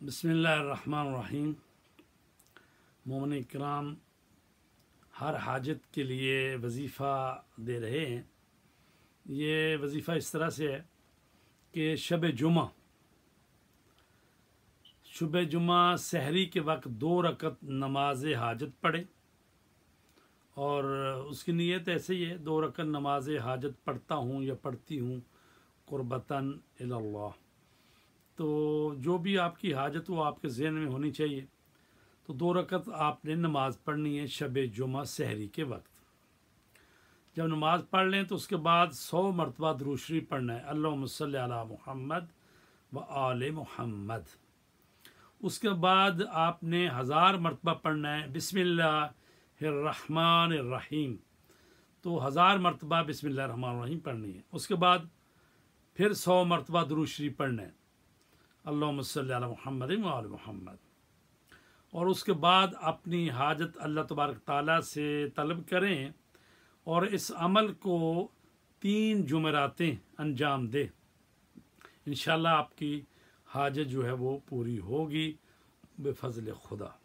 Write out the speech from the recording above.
बिस्मिल्लाहिर्रहमानिर्रहीम। मोमिन इकराम हर हाजत के लिए वजीफ़ा दे रहे हैं। ये वजीफ़ा इस तरह से है कि शब जुमा सहरी के वक्त 2 रकत नमाज हाजत पढ़े, और उसकी नीयत ऐसे ही है, 2 रकत नमाज हाजत पढ़ता हूँ या पढ़ती हूँ कुर्बतन इल्लल्लाह। तो जो भी आपकी हाजत वो आपके ज़हन में होनी चाहिए। तो 2 रकत आपने नमाज पढ़नी है शब जुमा सहरी के वक्त। जब नमाज पढ़ लें तो उसके बाद 100 मरतबा दुरूद शरीफ पढ़ना है, अल्लाहुम्मा सल्ली अला मुहम्मद व आले मुहम्मद। उसके बाद आपने 1000 मरतबा पढ़ना है बिस्मिल्लाहिर्रहमानिर्रहीम। तो 1000 मरतबा बिस्मिल्लाहिर्रहमानिर्रहीम पढ़नी है। उसके बाद फिर 100 मरतबा दुरूद शरीफ पढ़ना है, अल्लाहुम्मा सल्ली अला मुहम्मद व आले मुहम्मद। और उसके बाद अपनी हाजत अल्लाह तबारक ताला से तलब करें और इस अमल को 3 जुमेरातें अंजाम दें। इंशाअल्लाह आपकी हाजत जो है वो पूरी होगी बेफज़ल खुदा।